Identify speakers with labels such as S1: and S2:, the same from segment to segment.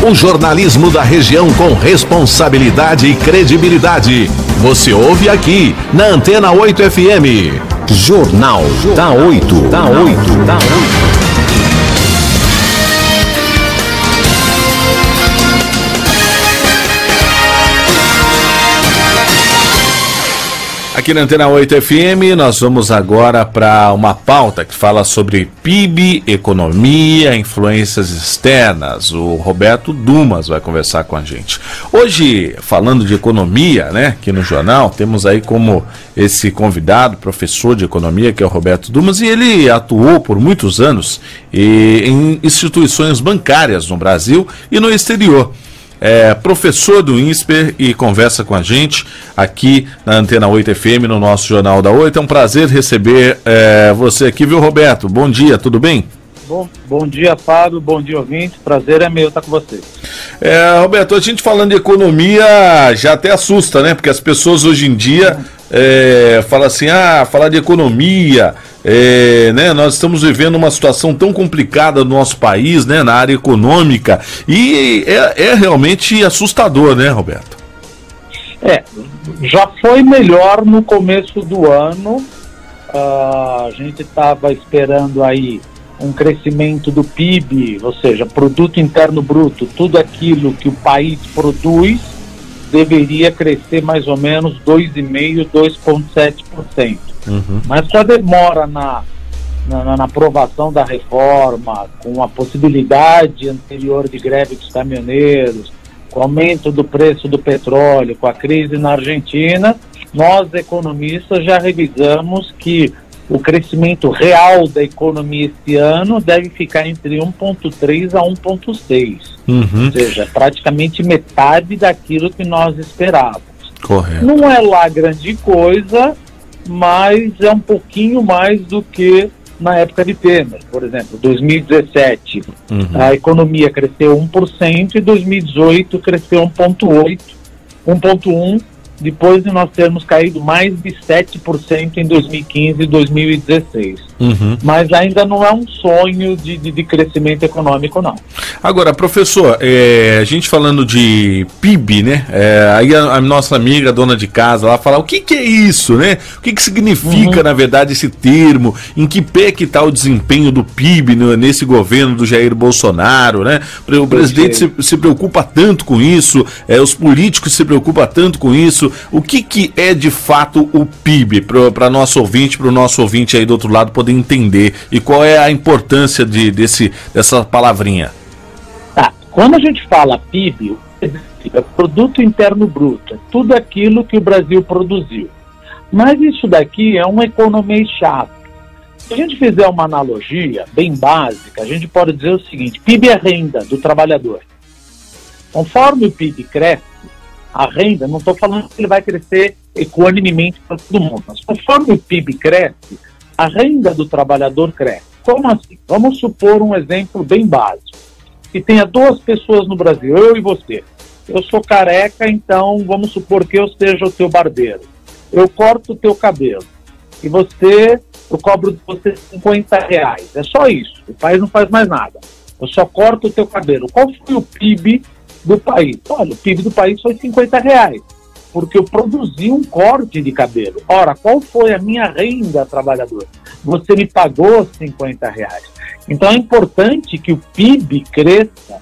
S1: O jornalismo da região com responsabilidade e credibilidade. Você ouve aqui na Antena 8 FM. Jornal da 8. Aqui na Antena 8 FM, nós vamos agora para uma pauta que fala sobre PIB, economia, influências externas. O Roberto Dumas vai conversar com a gente. Hoje, falando de economia, né, aqui no jornal, temos aí como esse convidado, professor de economia, que é o Roberto Dumas, e ele atuou por muitos anos em instituições bancárias no Brasil e no exterior. É professor do INSPER e conversa com a gente aqui na Antena 8 FM, no nosso Jornal da 8. É um prazer receber você aqui, viu, Roberto? Bom dia, tudo bem?
S2: Bom dia, Fábio, bom dia, ouvinte. Prazer é meu estar com você.
S1: Roberto, a gente falando de economia já até assusta, né? Porque as pessoas hoje em dia falam assim, falar de economia... né, nós estamos vivendo uma situação tão complicada no nosso país, né, na área econômica, e é realmente assustador, né, Roberto?
S2: Já foi melhor no começo do ano. A gente estava esperando aí um crescimento do PIB, ou seja, Produto Interno Bruto, tudo aquilo que o país produz deveria crescer mais ou menos 2,5%, 2,7%. Mas com a demora na aprovação da reforma, com a possibilidade anterior de greve dos caminhoneiros, com o aumento do preço do petróleo, com a crise na Argentina, nós economistas já revisamos que o crescimento real da economia esse ano deve ficar entre 1,3 a 1,6. Ou seja, praticamente metade daquilo que nós esperávamos.
S1: Correto.
S2: Não é lá grande coisa, mas é um pouquinho mais do que na época de Temer. Por exemplo, 2017 a economia cresceu 1% e 2018 cresceu 1,1%, depois de nós termos caído mais de 7% em 2015 e 2016. Mas ainda não é um sonho de crescimento econômico, não.
S1: Agora, professor, a gente falando de PIB, né? Aí a nossa amiga, dona de casa, lá fala, o que é isso, né? O que significa, na verdade, esse termo? Em que pé que está o desempenho do PIB nesse governo do Jair Bolsonaro, né? O presidente se preocupa tanto com isso, os políticos se preocupam tanto com isso. O que é, de fato, o PIB para nosso ouvinte, para o nosso ouvinte aí do outro lado poder entender? E qual é a importância dessa palavrinha?
S2: Quando a gente fala PIB, é Produto Interno Bruto, é tudo aquilo que o Brasil produziu. Mas isso daqui é um economês chato. Se a gente fizer uma analogia bem básica, a gente pode dizer o seguinte: PIB é renda do trabalhador. Conforme o PIB cresce, a renda, não estou falando que ele vai crescer equanimemente para todo mundo, mas conforme o PIB cresce, a renda do trabalhador cresce. Como assim? Vamos supor um exemplo bem básico. Que tenha duas pessoas no Brasil, eu e você. Eu sou careca, então vamos supor que eu seja o teu barbeiro. Eu corto o teu cabelo. E eu cobro de você R$50. É só isso. O país não faz mais nada. Eu só corto o teu cabelo. Qual foi o PIB do país? Olha, o PIB do país foi R$50. Porque eu produzi um corte de cabelo. Ora, qual foi a minha renda, trabalhador? Você me pagou R$50. Então é importante que o PIB cresça,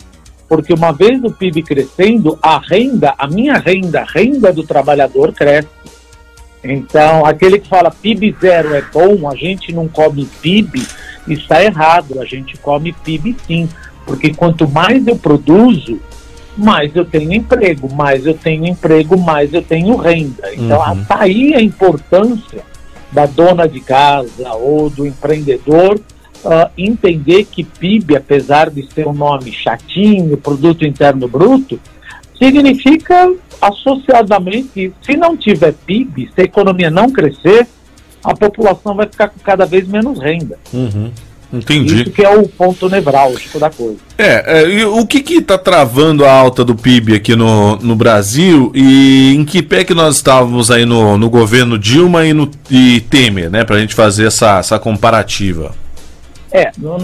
S2: porque uma vez o PIB crescendo, a minha renda, a renda do trabalhador cresce. Então, aquele que fala PIB zero é bom, a gente não come PIB, está errado, a gente come PIB sim. Porque quanto mais eu produzo, mais eu tenho emprego, mais eu tenho renda. Então, está aí a importância da dona de casa ou do empreendedor entender que PIB, apesar de ser um nome chatinho, Produto Interno Bruto, significa associadamente, se não tiver PIB, se a economia não crescer, a população vai ficar com cada vez menos renda.
S1: Entendi.
S2: Isso que é o ponto nevrálgico da coisa.
S1: E o que está travando a alta do PIB aqui no Brasil, e em que pé que nós estávamos aí no governo Dilma e Temer, né, para a gente fazer essa comparativa?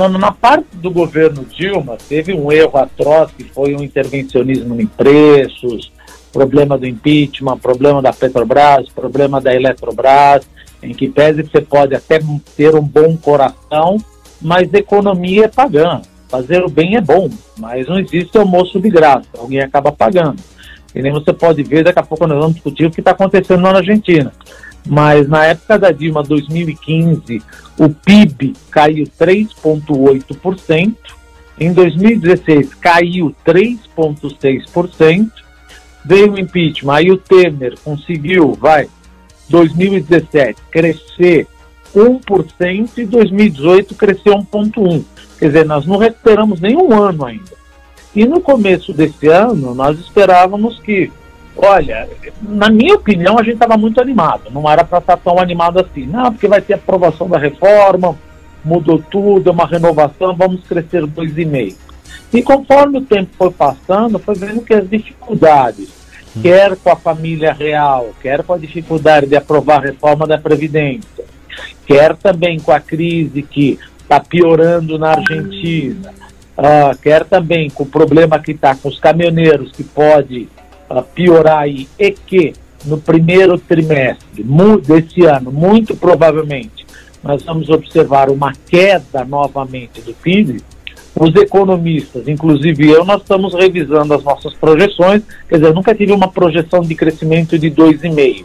S2: Na parte do governo Dilma, teve um erro atroz, que foi um intervencionismo em preços, problema do impeachment, problema da Petrobras, problema da Eletrobras, em que pese você pode até ter um bom coração, mas economia é pagando. Fazer o bem é bom, mas não existe almoço de graça, alguém acaba pagando. E nem você pode ver, daqui a pouco nós vamos discutir o que está acontecendo na Argentina. Mas na época da Dilma, 2015, o PIB caiu 3,8%, em 2016 caiu 3,6%, veio o impeachment, aí o Temer conseguiu, 2017, crescer 1% e 2018 cresceu 1,1%. Quer dizer, nós não recuperamos nenhum ano ainda. E no começo desse ano, nós esperávamos que, olha, na minha opinião, a gente estava muito animado. Não era para estar tão animado assim. Não, porque vai ter aprovação da reforma, mudou tudo, é uma renovação, vamos crescer 2,5%. E conforme o tempo foi passando, foi vendo que as dificuldades, quer com a família real, quer com a dificuldade de aprovar a reforma da Previdência, quer também com a crise que está piorando na Argentina, quer também com o problema que está com os caminhoneiros, que pode piorar aí, e que no primeiro trimestre desse ano, muito provavelmente, nós vamos observar uma queda novamente do PIB. Os economistas, inclusive eu, nós estamos revisando as nossas projeções. Quer dizer, eu nunca tive uma projeção de crescimento de 2,5%,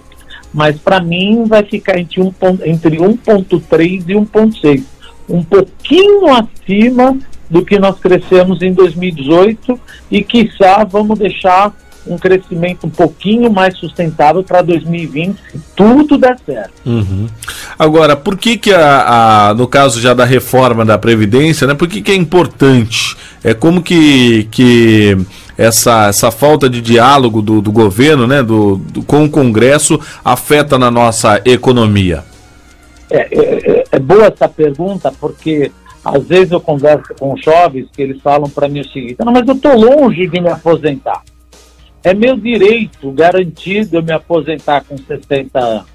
S2: mas para mim vai ficar entre 1,3% e 1,6%, um pouquinho acima do que nós crescemos em 2018 e, quiçá, vamos deixar um crescimento um pouquinho mais sustentável para 2020, se tudo der certo.
S1: Uhum. Agora, por que no caso já da reforma da Previdência, né, por que é importante? Como que essa falta de diálogo do governo, né, com o Congresso, afeta na nossa economia?
S2: É boa essa pergunta, porque às vezes eu converso com jovens que eles falam para mim o seguinte: não, mas eu estou longe de me aposentar. É meu direito garantido eu me aposentar com 60 anos.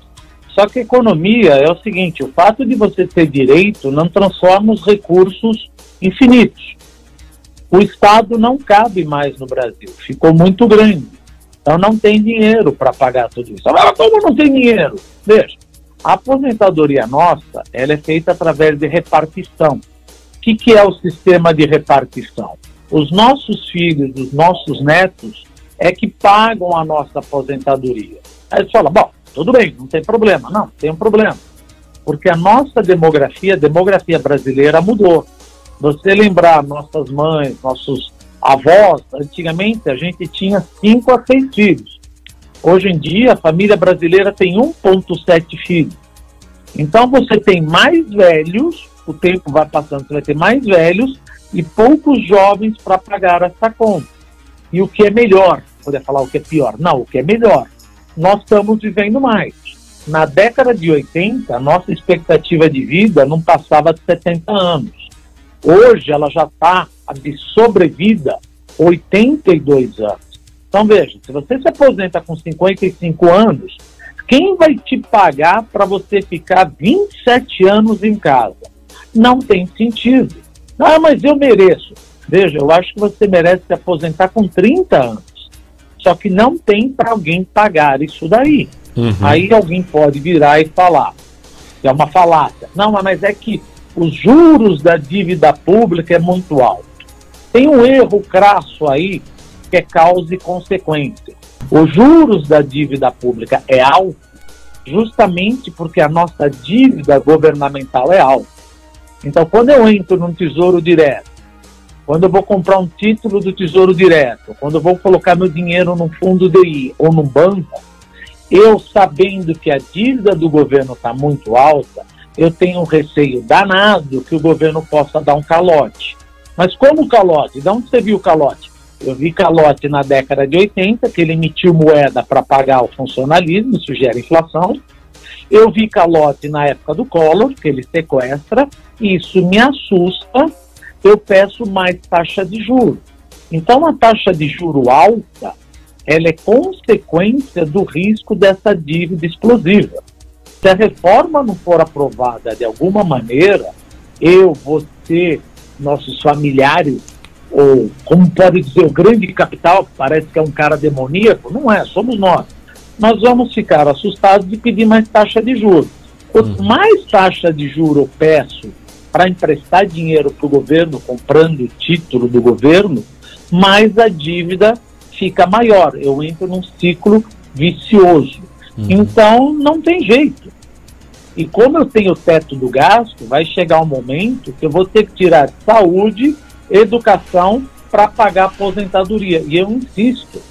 S2: Só que economia é o seguinte: o fato de você ter direito não transforma os recursos infinitos. O Estado não cabe mais no Brasil, ficou muito grande. Então não tem dinheiro para pagar tudo isso. Mas como não tem dinheiro? Veja, a aposentadoria nossa, ela é feita através de repartição. O que é o sistema de repartição? Os nossos filhos, os nossos netos, é que pagam a nossa aposentadoria. Aí você fala, bom, tudo bem, não tem problema. Não, tem um problema. Porque a nossa demografia, a demografia brasileira mudou. Você lembrar nossas mães, nossos avós, antigamente a gente tinha 5 a 6 filhos. Hoje em dia a família brasileira tem 1,7 filhos. Então você tem mais velhos, o tempo vai passando, você vai ter mais velhos e poucos jovens para pagar essa conta. E o que é melhor? Poder falar o que é pior? Não, o que é melhor. Nós estamos vivendo mais. Na década de 80, a nossa expectativa de vida não passava de 70 anos. Hoje ela já está de sobrevida 82 anos. Então veja, se você se aposenta com 55 anos, quem vai te pagar para você ficar 27 anos em casa? Não tem sentido. Ah, mas eu mereço. Veja, eu acho que você merece se aposentar com 30 anos. Só que não tem para alguém pagar isso daí. Uhum. Aí alguém pode virar e falar, é uma falácia. Não, mas é que os juros da dívida pública é muito alto. Tem um erro crasso aí, que é causa e consequência. Os juros da dívida pública é alto justamente porque a nossa dívida governamental é alta. Então, quando eu entro num Tesouro Direto, quando eu vou comprar um título do Tesouro Direto, quando eu vou colocar meu dinheiro num fundo DI ou num banco, eu sabendo que a dívida do governo está muito alta, eu tenho um receio danado que o governo possa dar um calote. Mas como calote? De onde você viu calote? Eu vi calote na década de 80, que ele emitiu moeda para pagar o funcionalismo, isso gera inflação. Eu vi calote na época do Collor, que ele sequestra, e isso me assusta, eu peço mais taxa de juros. Então a taxa de juro alta, ela é consequência do risco dessa dívida explosiva. Se a reforma não for aprovada de alguma maneira, eu, você ser nossos familiares, ou como pode dizer, o grande capital, que parece que é um cara demoníaco, não é, somos nós. Nós vamos ficar assustados de pedir mais taxa de juros. Quanto mais taxa de juros eu peço para emprestar dinheiro para o governo, comprando o título do governo, mais a dívida fica maior. Eu entro num ciclo vicioso. Então, não tem jeito. E como eu tenho o teto do gasto, vai chegar um momento que eu vou ter que tirar saúde, educação para pagar a aposentadoria. E eu insisto,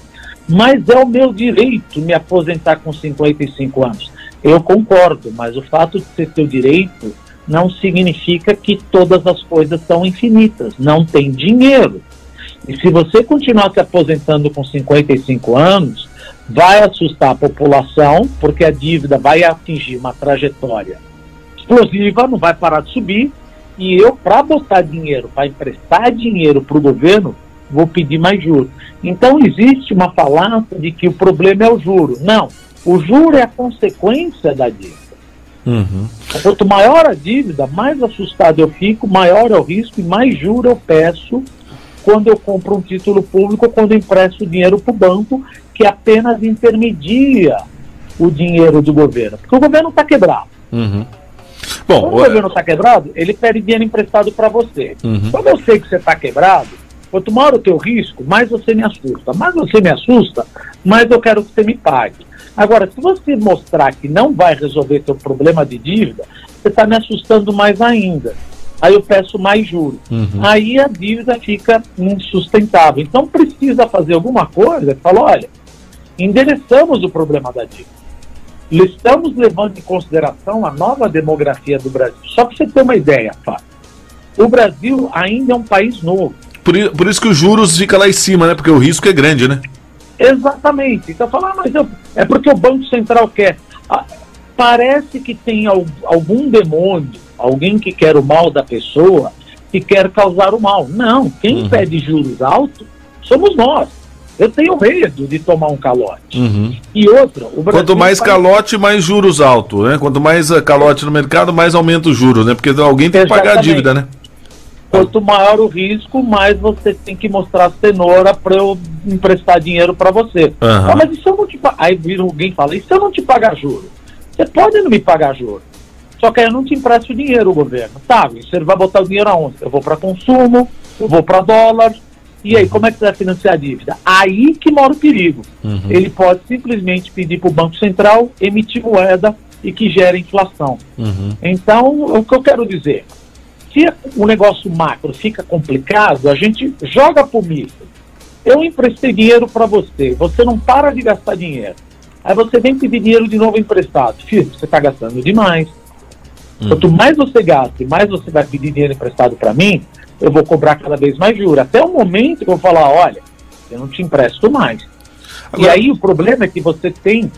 S2: mas é o meu direito me aposentar com 55 anos. Eu concordo, mas o fato de ser teu direito não significa que todas as coisas são infinitas. Não tem dinheiro. E se você continuar se aposentando com 55 anos, vai assustar a população, porque a dívida vai atingir uma trajetória explosiva, não vai parar de subir, e eu, para botar dinheiro, para emprestar dinheiro para o governo, vou pedir mais juros. Então existe uma falácia de que o problema é o juro. Não, o juro é a consequência da dívida. Quanto maior a dívida, mais assustado eu fico, maior é o risco e mais juro eu peço quando eu compro um título público, quando eu empresto dinheiro para o banco, que apenas intermedia o dinheiro do governo. Porque o governo está quebrado. Bom, quando o governo está quebrado, ele pede dinheiro emprestado para você. Quando eu sei que você está quebrado, quanto maior o teu risco, mais você me assusta. Mais você me assusta, mais eu quero que você me pague. Agora, se você mostrar que não vai resolver seu problema de dívida, você está me assustando mais ainda. Aí eu peço mais juros. Aí a dívida fica insustentável. Então precisa fazer alguma coisa que fala, olha, endereçamos o problema da dívida. Estamos levando em consideração a nova demografia do Brasil. Só para você ter uma ideia, Fábio, o Brasil ainda é um país novo.
S1: Por isso que os juros ficam lá em cima, né? Porque o risco é grande, né?
S2: Exatamente. Então fala, é porque o Banco Central quer. Parece que tem algum demônio, alguém que quer o mal da pessoa, que quer causar o mal. Não, quem pede juros altos somos nós. Eu tenho medo de tomar um calote. E outra, o Brasil...
S1: Quanto mais calote, mais juros altos, né? Quanto mais calote no mercado, mais aumenta os juros, né? Porque alguém tem que pagar a dívida, né?
S2: Quanto maior o risco, mais você tem que mostrar cenoura para eu emprestar dinheiro para você. Mas e se eu não te pagar? Aí vira alguém e fala, e se eu não te pagar juros? Você pode não me pagar juros. Só que aí eu não te empresto dinheiro, governo. Tá, você vai botar o dinheiro aonde? Eu vou para consumo, eu vou para dólar. E aí, como é que você vai financiar a dívida? Aí que mora o perigo. Ele pode simplesmente pedir para o Banco Central emitir moeda e que gere inflação. Então, o que eu quero dizer, se o negócio macro fica complicado, a gente joga pro micro. Eu emprestei dinheiro para você, você não para de gastar dinheiro. Aí você vem pedir dinheiro de novo emprestado. Filho, você está gastando demais. Quanto mais você gasta e mais você vai pedir dinheiro emprestado para mim, eu vou cobrar cada vez mais juros. Até o momento que eu vou falar, olha, eu não te empresto mais. Agora... E aí o problema é que você tem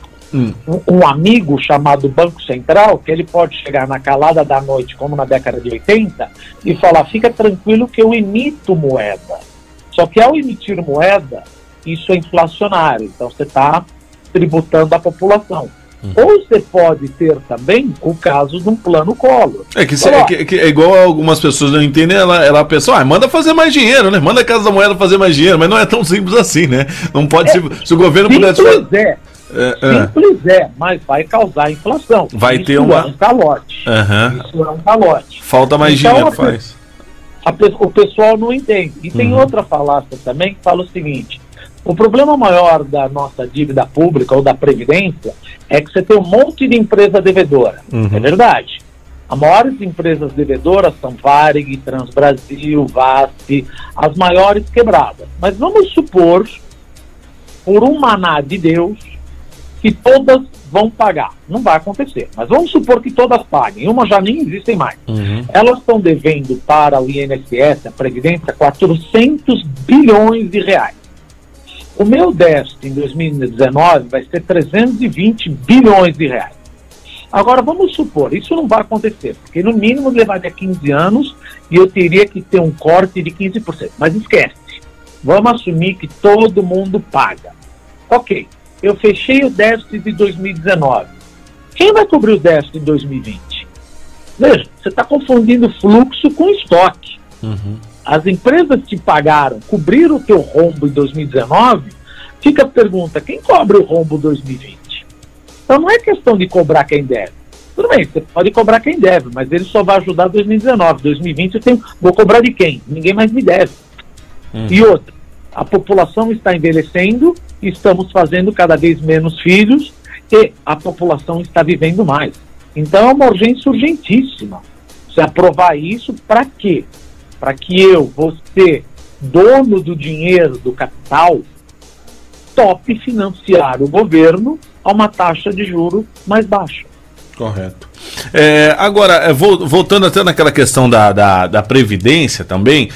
S2: um amigo chamado Banco Central, que ele pode chegar na calada da noite, como na década de 80, e falar, fica tranquilo que eu emito moeda. Só que ao emitir moeda, isso é inflacionário. Então você está tributando a população. Ou você pode ter também o caso de um plano Collor.
S1: É igual algumas pessoas não entendem, ela pensa, manda fazer mais dinheiro, né? Manda a Casa da Moeda fazer mais dinheiro, mas não é tão simples assim, né? Não pode se o governo pudesse fazer.
S2: Simples mas vai causar inflação.
S1: Vai ter
S2: é um calote. Isso é um calote.
S1: Falta mais dinheiro, faz.
S2: O pessoal não entende. E tem outra falácia também que fala o seguinte: o problema maior da nossa dívida pública ou da Previdência é que você tem um monte de empresa devedora. É verdade. As maiores empresas devedoras são Varig, Transbrasil, VASP, as maiores quebradas. Mas vamos supor, por um maná de Deus, que todas vão pagar. Não vai acontecer, mas vamos supor que todas paguem. Uma já nem existem mais. Elas estão devendo para o INSS, a Previdência, 400 bilhões de reais. O meu déficit em 2019 vai ser 320 bilhões de reais. Agora, vamos supor, isso não vai acontecer, porque no mínimo levaria 15 anos e eu teria que ter um corte de 15%. Mas esquece, vamos assumir que todo mundo paga. Ok, eu fechei o déficit de 2019. Quem vai cobrir o déficit em 2020? Veja, você está confundindo fluxo com estoque. As empresas te pagaram, cobriram o teu rombo em 2019, fica a pergunta, quem cobre o rombo 2020? Então não é questão de cobrar quem deve. Tudo bem, você pode cobrar quem deve, mas ele só vai ajudar 2019. 2020 vou cobrar de quem? Ninguém mais me deve. E outra, a população está envelhecendo, estamos fazendo cada vez menos filhos e a população está vivendo mais. Então é uma urgência urgentíssima. Você aprovar isso para quê? Para que eu, você, dono do dinheiro, do capital, tope financiar o governo a uma taxa de juros mais baixa.
S1: Correto. Agora, voltando até naquela questão da Previdência também,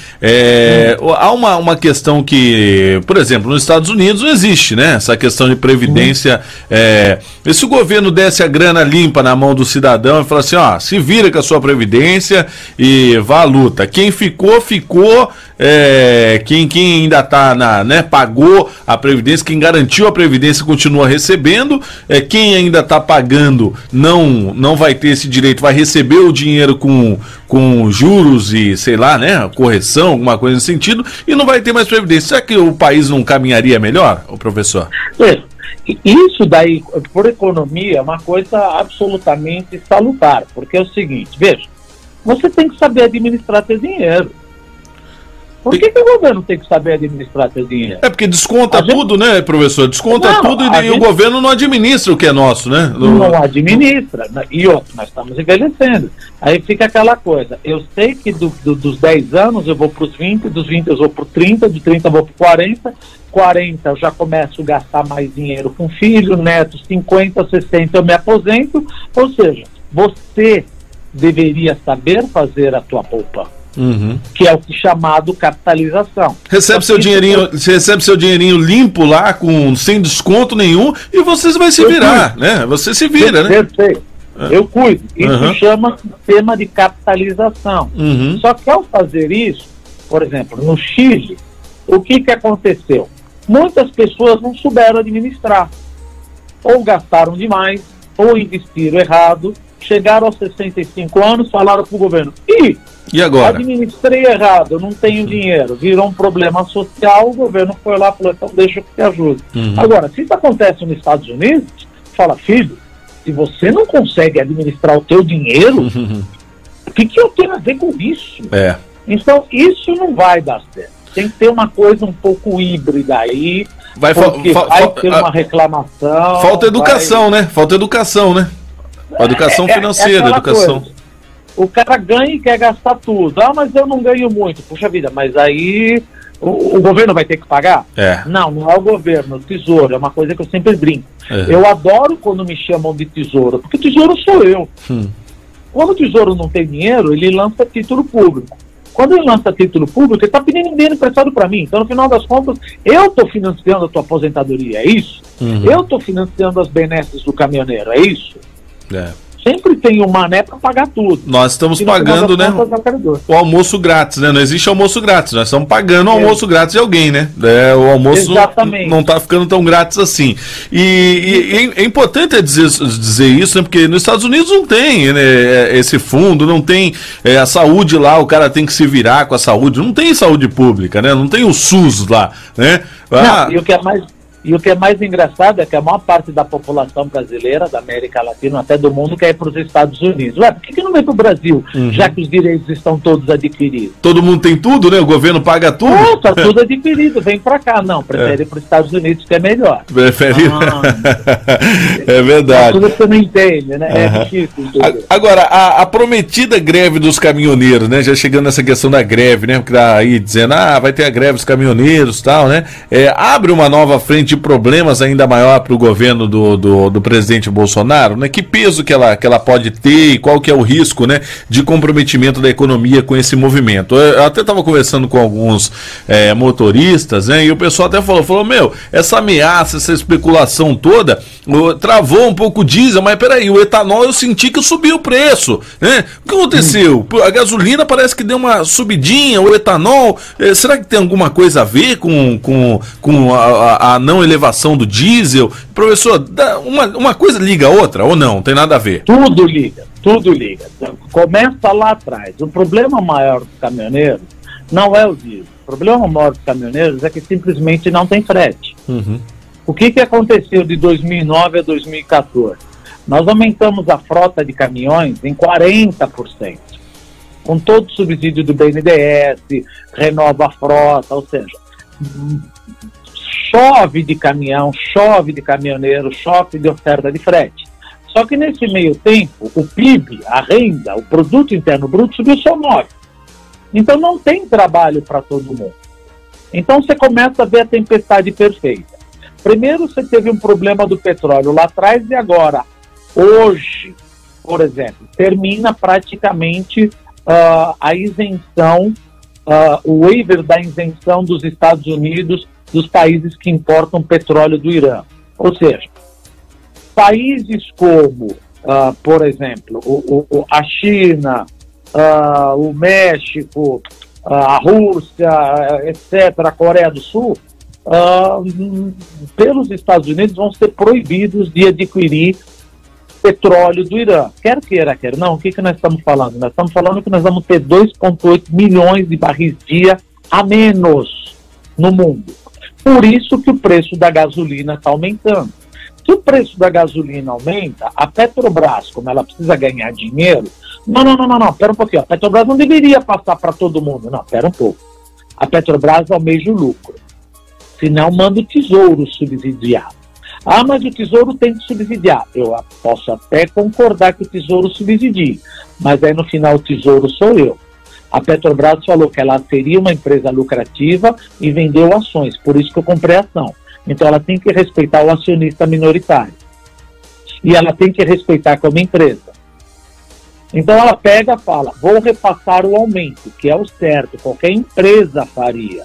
S1: há uma questão que, por exemplo, nos Estados Unidos não existe, né? Essa questão de Previdência. E se o governo desse a grana limpa na mão do cidadão e falasse assim, ó, se vira com a sua Previdência e vá à luta. Quem ficou, ficou. Quem ainda está pagou a Previdência, quem garantiu a Previdência continua recebendo, quem ainda está pagando não vai ter esse direito, vai receber o dinheiro com juros e, sei lá, né, correção, alguma coisa nesse sentido, e não vai ter mais Previdência. Será que o país não caminharia melhor, o professor?
S2: Isso daí, por economia, é uma coisa absolutamente salutar, porque é o seguinte, veja, você tem que saber administrar seu dinheiro. Por que o governo tem que saber administrar seu dinheiro?
S1: Porque desconta tudo, né, professor? Desconta tudo e o governo não administra o que é nosso, né?
S2: Não administra. E outro, nós estamos envelhecendo. Aí fica aquela coisa. Eu sei que dos 10 anos eu vou para os 20, dos 20 eu vou para os 30, de 30 eu vou para 40 eu já começo a gastar mais dinheiro com filho, netos, 50, 60 eu me aposento. Ou seja, você deveria saber fazer a tua poupança. Que é o que é chamado capitalização.
S1: Recebe seu dinheirinho limpo lá, sem desconto nenhum, e você vai se virar, né? Você se vira, né?
S2: Perfeito. Eu cuido. Isso chama sistema de capitalização. Só que ao fazer isso, por exemplo, no Chile, o que aconteceu? Muitas pessoas não souberam administrar. Ou gastaram demais, ou investiram errado, chegaram aos 65 anos, falaram para o governo,
S1: e agora?
S2: Administrei errado, eu não tenho dinheiro, virou um problema social, o governo foi lá e falou, então deixa que te ajude. Agora, se isso acontece nos Estados Unidos, fala, filho, se você não consegue administrar o teu dinheiro, o que eu tenho a ver com isso? Então, isso não vai dar certo. Tem que ter uma coisa um pouco híbrida aí, vai ter uma reclamação.
S1: Falta educação, né? Falta educação, né? Educação financeira, educação.
S2: Coisa. O cara ganha e quer gastar tudo. Mas eu não ganho muito. Puxa vida, mas aí o governo vai ter que pagar? Não é o governo, é o tesouro. É uma coisa que eu sempre brinco. Eu adoro quando me chamam de tesouro, porque tesouro sou eu. Quando o tesouro não tem dinheiro, ele lança título público. Quando ele lança título público, ele está pedindo dinheiro emprestado para mim. Então, no final das contas, eu estou financiando a tua aposentadoria, é isso? Eu estou financiando as benesses do caminhoneiro, é isso? Sempre tem um mané para pagar tudo.
S1: Nós estamos pagando, né, o almoço grátis, né? Não existe almoço grátis, nós estamos pagando o almoço grátis de alguém, né? O almoço não está ficando tão grátis assim. E é importante dizer isso, né? Porque nos Estados Unidos não tem, né, esse fundo, não tem a saúde lá, o cara tem que se virar com a saúde, não tem saúde pública, né? Não tem o SUS lá, né?
S2: E o que é mais engraçado é que a maior parte da população brasileira, da América Latina, até do mundo, quer ir para os Estados Unidos. Por que não vem para o Brasil, já que os direitos estão todos adquiridos?
S1: Todo mundo tem tudo, né? O governo paga tudo.
S2: Está tudo adquirido, vem para cá. Não, prefere ir para os Estados Unidos, que é melhor.
S1: Prefere? É verdade.
S2: Tudo que você não entende, né? É difícil.
S1: Agora, a prometida greve dos caminhoneiros, né? Já chegando nessa questão da greve, né? Porque tá aí dizendo, vai ter a greve dos caminhoneiros e tal, né? Abre uma nova frente de problemas ainda maior para o governo do presidente Bolsonaro, né? Que peso que ela pode ter e qual que é o risco, né, de comprometimento da economia com esse movimento. Eu até estava conversando com alguns motoristas, né, e o pessoal até falou, essa ameaça, essa especulação toda travou um pouco o diesel, mas peraí, o etanol eu senti que subiu o preço, né? O que aconteceu? A gasolina parece que deu uma subidinha, o etanol, será que tem alguma coisa a ver com a não elevação do diesel? Professor, uma coisa liga a outra ou não? Tem nada a ver?
S2: Tudo liga. Tudo liga. Começa lá atrás. O problema maior dos caminhoneiros não é o diesel. O problema maior dos caminhoneiros é que simplesmente não tem frete. O que aconteceu de 2009 a 2014? Nós aumentamos a frota de caminhões em 40%, com todo o subsídio do BNDES, renova a frota, ou seja, chove de caminhão, chove de caminhoneiro, chove de oferta de frete. Só que nesse meio tempo, o PIB, a renda, o Produto Interno Bruto subiu só 9%. Então não tem trabalho para todo mundo. Então você começa a ver a tempestade perfeita. Primeiro você teve um problema do petróleo lá atrás e agora, hoje, por exemplo, termina praticamente a isenção, o waiver da isenção dos Estados Unidos dos países que importam petróleo do Irã. Ou seja, países como, por exemplo, a China, o México, a Rússia, etc., a Coreia do Sul, pelos Estados Unidos vão ser proibidos de adquirir petróleo do Irã. Quer queira, quer não, o que nós estamos falando? Nós estamos falando que nós vamos ter 2,8 milhões de barris dia a menos no mundo. Por isso que o preço da gasolina está aumentando. Se o preço da gasolina aumenta, a Petrobras, como ela precisa ganhar dinheiro, não, pera um pouquinho, a Petrobras não deveria passar para todo mundo, não, pera um pouco. A Petrobras almeja o lucro, senão manda o Tesouro subsidiar. Ah, mas o Tesouro tem que subsidiar. Eu posso até concordar que o Tesouro subsidie, mas aí no final o Tesouro sou eu. A Petrobras falou que ela seria uma empresa lucrativa e vendeu ações, por isso que eu comprei ação. Então ela tem que respeitar o acionista minoritário. E ela tem que respeitar como empresa. Então ela pega e fala, vou repassar o aumento, que é o certo, qualquer empresa faria.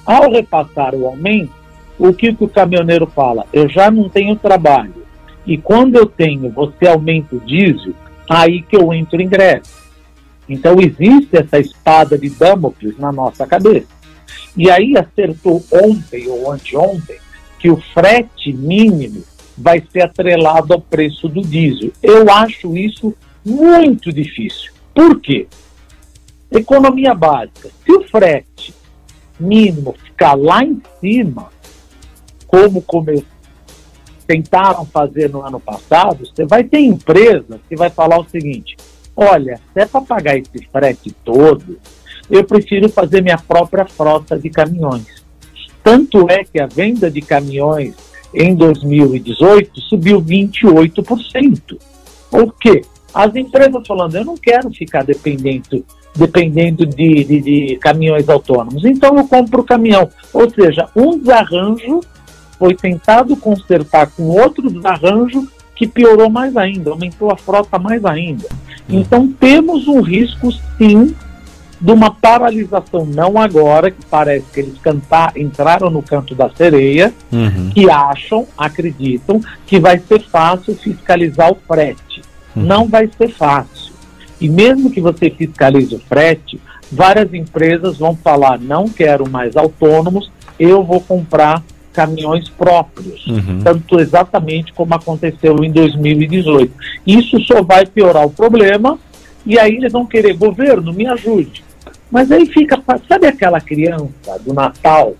S2: Ao repassar o aumento, o que o caminhoneiro fala? Eu já não tenho trabalho. E quando eu tenho, você aumenta o diesel, aí que eu entro em greve. Então existe essa espada de Damocles na nossa cabeça. E aí acertou ontem ou anteontem que o frete mínimo vai ser atrelado ao preço do diesel. Eu acho isso muito difícil. Por quê? Economia básica. Se o frete mínimo ficar lá em cima, como tentaram fazer no ano passado, você vai ter empresas que vai falar o seguinte, olha, se é para pagar esse frete todo, eu prefiro fazer minha própria frota de caminhões. Tanto é que a venda de caminhões em 2018 subiu 28%. Por quê? As empresas falando, eu não quero ficar dependendo de caminhões autônomos, então eu compro o caminhão. Ou seja, um desarranjo foi tentado consertar com outro desarranjo que piorou mais ainda, aumentou a frota mais ainda. Então temos um risco, sim, de uma paralisação, não agora, que parece que eles entraram no canto da sereia, que acreditam que vai ser fácil fiscalizar o frete. Não vai ser fácil. E mesmo que você fiscalize o frete, várias empresas vão falar, não quero mais autônomos, eu vou comprar caminhões próprios, tanto exatamente como aconteceu em 2018. Isso só vai piorar o problema, e aí eles vão querer, governo, me ajude. Mas aí fica, sabe aquela criança do Natal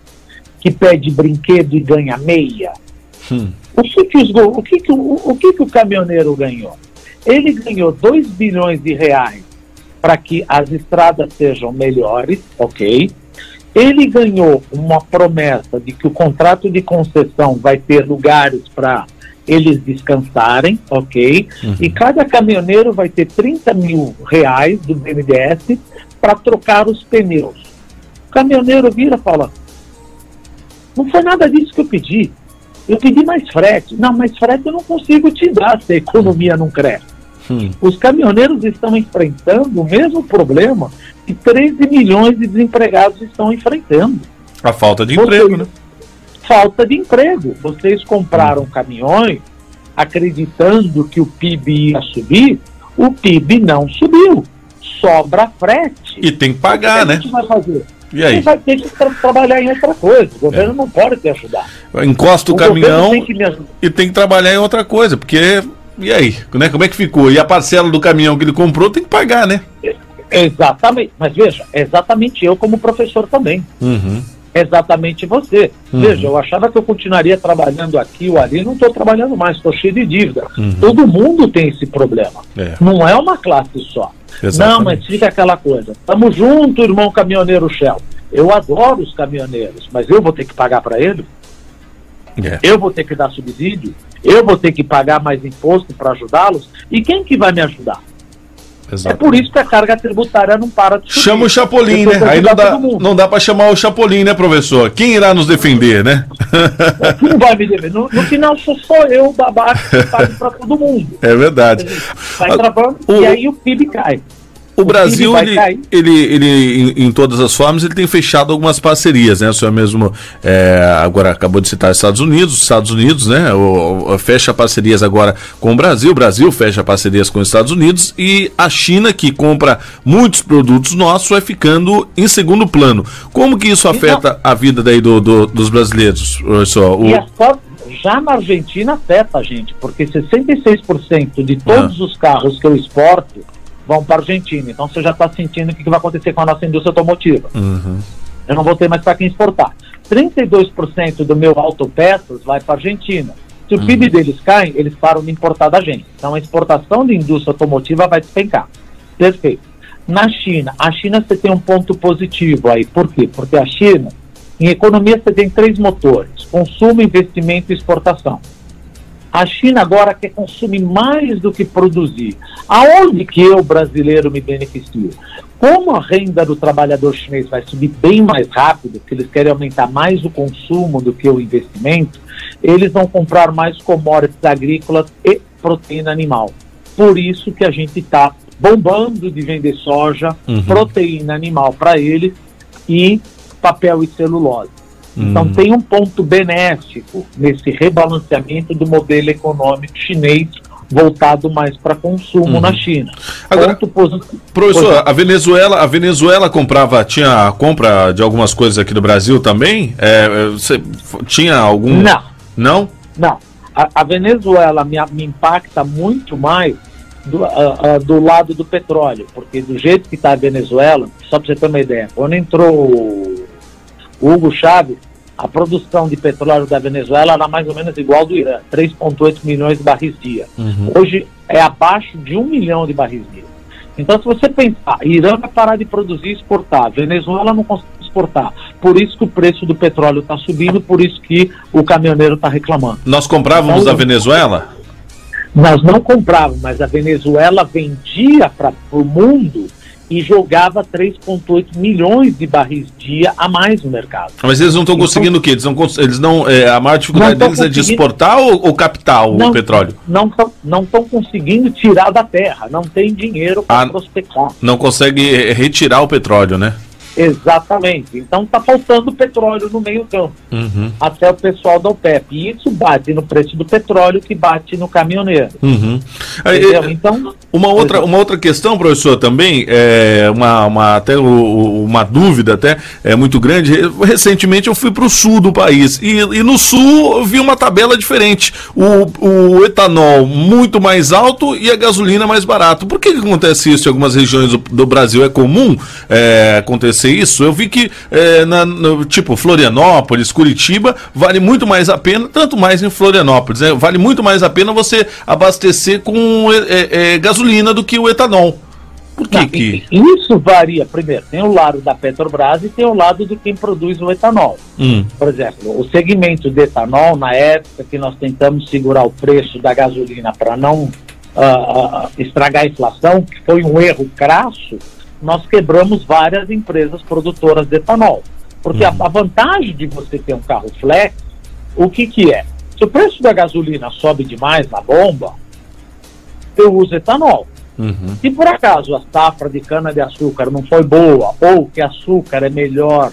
S2: que pede brinquedo e ganha meia? O que o caminhoneiro ganhou? Ele ganhou 2 bilhões de reais para que as estradas sejam melhores, ok? Ele ganhou uma promessa de que o contrato de concessão vai ter lugares para eles descansarem, ok? E cada caminhoneiro vai ter 30 mil reais do BNDES para trocar os pneus. O caminhoneiro vira e fala, não foi nada disso que eu pedi. Eu pedi mais frete. Não, mais frete eu não consigo te dar se a economia não cresce. Os caminhoneiros estão enfrentando o mesmo problema que 13 milhões de desempregados estão enfrentando.
S1: A falta de emprego, né?
S2: Falta de emprego. Vocês compraram caminhões acreditando que o PIB ia subir, o PIB não subiu. Sobra frete.
S1: E tem que pagar, né? O que a gente
S2: vai fazer?
S1: E aí?
S2: Ele vai ter que trabalhar em outra coisa. O governo não pode te ajudar.
S1: Encosta o caminhão e tem que trabalhar em outra coisa, porque E aí, né? Como é que ficou? E a parcela do caminhão que ele comprou tem que pagar, né?
S2: Exatamente, mas veja, exatamente eu como professor também. Exatamente você. Veja, eu achava que eu continuaria trabalhando aqui ou ali, não estou trabalhando mais, estou cheio de dívida. Todo mundo tem esse problema. Não é uma classe só. Exatamente. Não, mas fica aquela coisa. Tamo junto, irmão caminhoneiro Shell. Eu adoro os caminhoneiros, mas eu vou ter que pagar para eles? Eu vou ter que dar subsídio? Eu vou ter que pagar mais imposto para ajudá-los? E quem que vai me ajudar? Exatamente. É por isso que a carga tributária não para de subir.
S1: Chama o Chapolin, né? Aí não dá para chamar o Chapolin, né, professor? Quem irá nos defender, né?
S2: Quem vai me defender? No final sou só eu, o babaca, que pago para todo mundo.
S1: É verdade.
S2: Vai travando e aí o PIB cai.
S1: O Brasil, ele, em todas as formas, ele tem fechado algumas parcerias, né? O senhor mesmo agora acabou de citar Estados Unidos, né? Fecha parcerias agora com o Brasil fecha parcerias com os Estados Unidos, e a China, que compra muitos produtos nossos, vai ficando em segundo plano. Como que isso afeta a vida daí dos brasileiros, professor?
S2: Já na Argentina afeta a gente, porque 66% de todos os carros que eu exporto vão para a Argentina. Então você já está sentindo o que vai acontecer com a nossa indústria automotiva. Eu não vou ter mais para quem exportar. 32% do meu autopeças vai para a Argentina. Se o PIB deles cai, eles param de importar da gente. Então a exportação de indústria automotiva vai despencar. Perfeito. Na China, você tem um ponto positivo aí. Por quê? Porque a China, em economia, você tem 3 motores: consumo, investimento e exportação. A China agora quer consumir mais do que produzir. Aonde que eu, brasileiro, me beneficio? Como a renda do trabalhador chinês vai subir bem mais rápido, porque eles querem aumentar mais o consumo do que o investimento, eles vão comprar mais commodities agrícolas e proteína animal. Por isso que a gente está bombando de vender soja, proteína animal para eles e papel e celulose. Então tem um ponto benéfico nesse rebalanceamento do modelo econômico chinês voltado mais para consumo na China.
S1: Agora, professor, a Venezuela tinha a compra de algumas coisas aqui do Brasil também? Tinha algum... Não?
S2: Não. A Venezuela me impacta muito mais do lado do petróleo, porque do jeito que está a Venezuela, só para você ter uma ideia, quando entrou o Hugo Chávez, a produção de petróleo da Venezuela era mais ou menos igual do Irã, 3,8 milhões de barris dia. Hoje é abaixo de 1 milhão de barris dia. Então, se você pensar, Irã vai parar de produzir e exportar, Venezuela não consegue exportar. Por isso que o preço do petróleo está subindo, por isso que o caminhoneiro está reclamando.
S1: Nós comprávamos da Venezuela?
S2: Nós não comprávamos, mas a Venezuela vendia para o mundo e jogava 3,8 milhões de barris dia a mais no mercado.
S1: Mas eles não estão conseguindo o quê? A maior dificuldade deles é de exportar ou captar o petróleo?
S2: Não estão conseguindo tirar da terra, não tem dinheiro para prospectar.
S1: Não consegue retirar o petróleo, né?
S2: Exatamente. Então está faltando petróleo no meio campo, até o pessoal da OPEP. E isso bate no preço do petróleo, que bate no caminhoneiro. Então,
S1: uma outra questão, professor, também, até uma dúvida até muito grande. Recentemente eu fui para o sul do país e no sul eu vi uma tabela diferente. O etanol muito mais alto e a gasolina mais barato. Por que acontece isso em algumas regiões do Brasil? É comum acontecer isso? Eu vi que tipo Florianópolis, Curitiba, vale muito mais a pena, tanto mais em Florianópolis, vale muito mais a pena você abastecer com gasolina do que o etanol. Por que?
S2: Isso varia. Primeiro, tem o lado da Petrobras e tem o lado de quem produz o etanol. Por exemplo, o segmento de etanol, na época que nós tentamos segurar o preço da gasolina para não estragar a inflação, que foi um erro crasso, nós quebramos várias empresas produtoras de etanol. Porque a vantagem de você ter um carro flex, o que é? Se o preço da gasolina sobe demais na bomba, eu uso etanol. Se por acaso a safra de cana-de-açúcar não foi boa, ou que açúcar é melhor,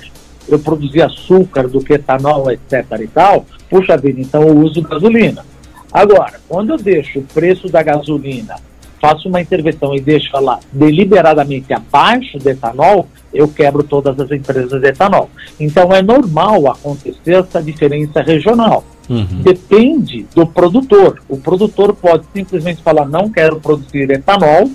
S2: eu produzir açúcar do que etanol, etc. e tal, puxa vida, então eu uso gasolina. Agora, quando eu deixo o preço da gasolina, faço uma intervenção e deixo ela deliberadamente abaixo do etanol, eu quebro todas as empresas de etanol. Então é normal acontecer essa diferença regional. Depende do produtor. O produtor pode simplesmente falar, não quero produzir etanol,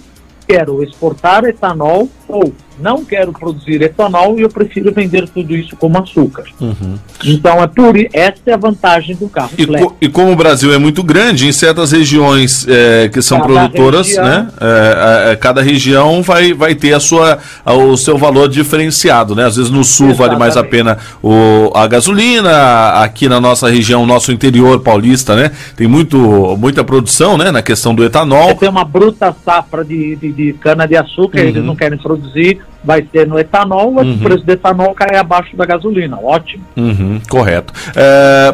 S2: quero exportar etanol, ou não quero produzir etanol e eu prefiro vender tudo isso como açúcar. Então, essa é a vantagem do carro flex.
S1: E como o Brasil é muito grande, em certas regiões que são produtoras, né, cada região vai ter o seu valor diferenciado, né? Às vezes no sul vale mais a pena a gasolina, aqui na nossa região, nosso interior paulista, né, tem muita produção, né, na questão do etanol.
S2: Você tem uma bruta safra de cana-de-açúcar, eles não querem produzir, vai ser no etanol, o preço do etanol cai abaixo da gasolina. Ótimo.
S1: Correto.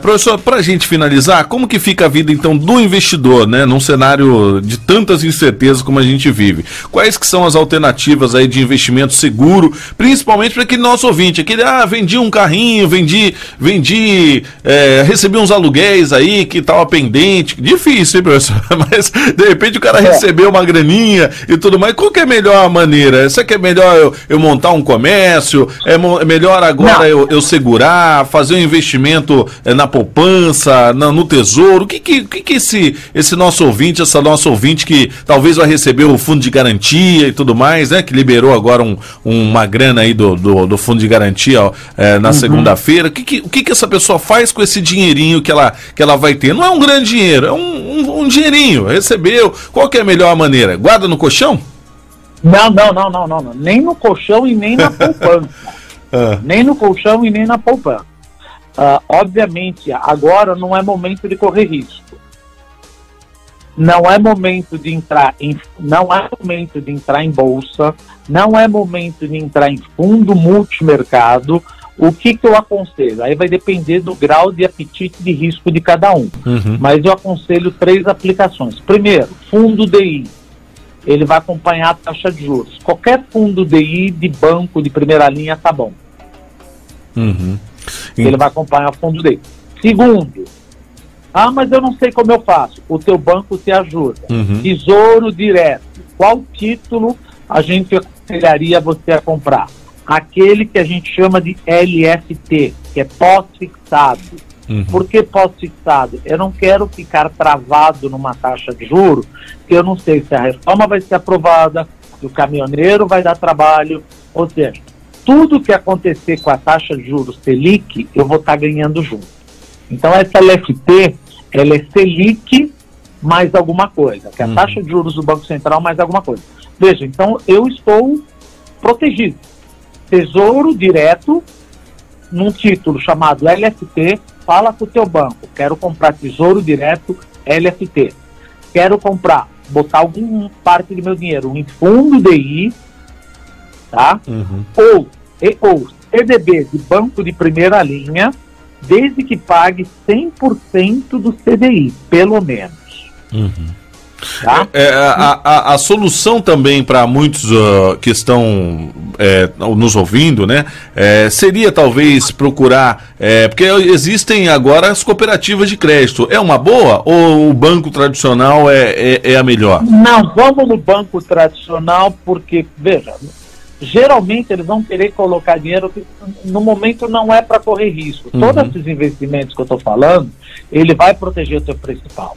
S1: Professor, para a gente finalizar, como que fica a vida, então, do investidor, né, num cenário de tantas incertezas como a gente vive? Quais que são as alternativas aí de investimento seguro, principalmente para aquele nosso ouvinte, aquele, vendi um carrinho, recebi uns aluguéis aí que estava pendente, difícil, hein, professor? Mas, de repente, o cara recebeu uma graninha e tudo mais. Qual que é a melhor maneira? Será que é melhor eu montar um comércio? É melhor agora eu segurar, fazer um investimento na poupança, no tesouro? O que esse nosso ouvinte, essa nossa ouvinte que talvez vai receber o fundo de garantia e tudo mais, né? Que liberou agora uma grana aí do fundo de garantia na segunda-feira. O que essa pessoa faz com esse dinheirinho que ela vai ter? Não é um grande dinheiro, é um dinheirinho. Recebeu. Qual que é a melhor maneira? Guarda no colchão?
S2: Não. Nem no colchão e nem na poupança. Nem no colchão e nem na poupança. Obviamente, agora não é momento de correr risco. Não é momento de entrar em bolsa, não é momento de entrar em fundo multimercado. O que eu aconselho? Aí vai depender do grau de apetite de risco de cada um. Mas eu aconselho 3 aplicações. Primeiro, fundo DI. Ele vai acompanhar a taxa de juros. Qualquer fundo DI de banco de primeira linha tá bom. Ele vai acompanhar o fundo DI. Segundo, mas eu não sei como eu faço. O teu banco te ajuda. Tesouro direto. Qual título a gente aconselharia você a comprar? Aquele que a gente chama de LFT, que é pós-fixado. Por que pós-fixado? Eu não quero ficar travado numa taxa de juros, que eu não sei se a reforma vai ser aprovada, se o caminhoneiro vai dar trabalho, ou seja, tudo que acontecer com a taxa de juros Selic, eu vou estar ganhando junto. Então essa LFT, ela é Selic mais alguma coisa, que é a taxa de juros do Banco Central mais alguma coisa. Veja, então eu estou protegido. Tesouro direto, num título chamado LFT, fala com o teu banco, quero comprar tesouro direto LFT, quero botar alguma parte do meu dinheiro em fundo DI, tá? Ou CDB de banco de primeira linha, desde que pague 100% do CDI, pelo menos. Tá?
S1: A solução também para muitos que estão nos ouvindo, né, seria talvez procurar, porque existem agora as cooperativas de crédito. É uma boa ou o banco tradicional é a melhor?
S2: Não, vamos no banco tradicional porque, veja, geralmente eles vão querer colocar dinheiro que no momento não é para correr risco. Todos esses investimentos que eu estou falando, ele vai proteger o seu principal.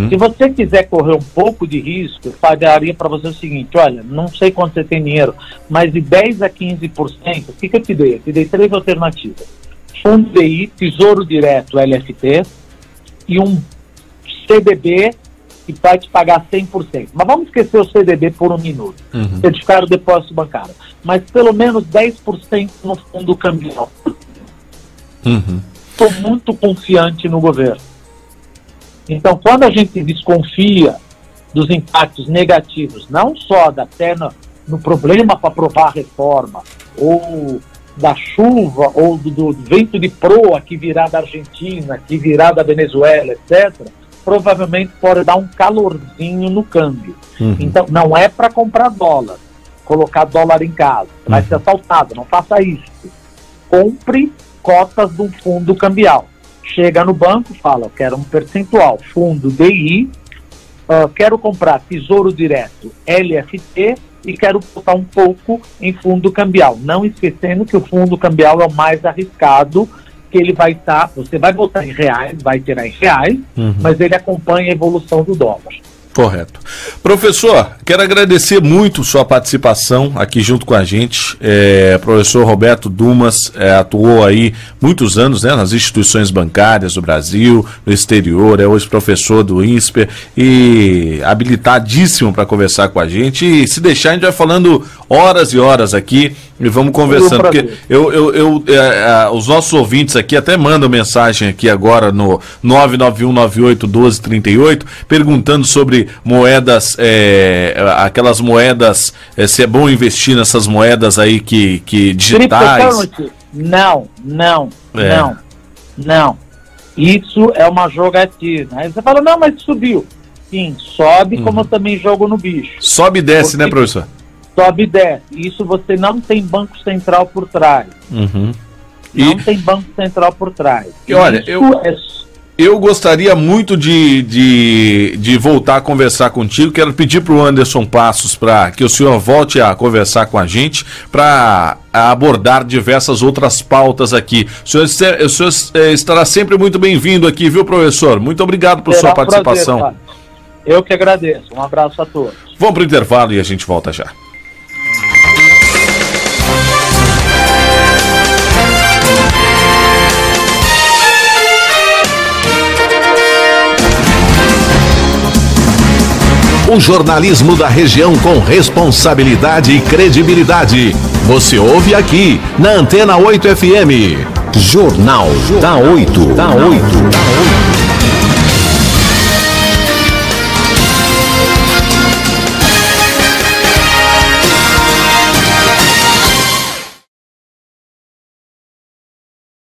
S2: Se você quiser correr um pouco de risco, eu falaria para você o seguinte: olha, não sei quanto você tem dinheiro, mas de 10% a 15%, o que eu te dei? Eu te dei 3 alternativas: fundo DI, tesouro direto LFT e um CDB que vai te pagar 100%. Mas vamos esquecer o CDB por um minuto, certificado de depósito bancário, mas pelo menos 10% no fundo cambial. Estou muito confiante no governo. Então, quando a gente desconfia dos impactos negativos, não só até no problema para aprovar a reforma, ou da chuva, ou do vento de proa que virá da Argentina, que virá da Venezuela, etc., provavelmente pode dar um calorzinho no câmbio. Então, não é para comprar dólar, colocar dólar em casa, vai ser assaltado, não faça isso. Compre cotas de um fundo cambial. Chega no banco, fala, eu quero um percentual, fundo DI, quero comprar tesouro direto LFT e quero botar um pouco em fundo cambial. Não esquecendo que o fundo cambial é o mais arriscado que ele vai estar, você vai botar em reais, vai ter em reais, mas ele acompanha a evolução do dólar.
S1: Correto. Professor, quero agradecer muito sua participação aqui junto com a gente. Professor Roberto Dumas atuou aí muitos anos, né, nas instituições bancárias do Brasil, no exterior, é hoje professor do INSPER e habilitadíssimo para conversar com a gente. E se deixar, a gente vai falando horas e horas aqui e vamos conversando, porque os nossos ouvintes aqui até mandam mensagem aqui agora no 991981238, perguntando sobre moedas, aquelas moedas, se é bom investir nessas moedas aí que digitais.
S2: Não. Isso é uma jogatina. Aí você fala, não, mas subiu. Sim, sobe, como eu também jogo no bicho.
S1: Sobe e desce, né, professor?
S2: Sobe e desce. Isso você não tem banco central por trás. Não tem banco central por trás.
S1: E olha, eu gostaria muito de voltar a conversar contigo. Quero pedir para o Anderson Passos para que o senhor volte a conversar com a gente para abordar diversas outras pautas aqui. O senhor estará sempre muito bem-vindo aqui, viu, professor? Muito obrigado por sua participação.
S2: Prazer, eu que agradeço. Um abraço a todos.
S1: Vamos para o intervalo e a gente volta já.
S3: O jornalismo da região com responsabilidade e credibilidade. Você ouve aqui na Antena 8 FM. Jornal da 8.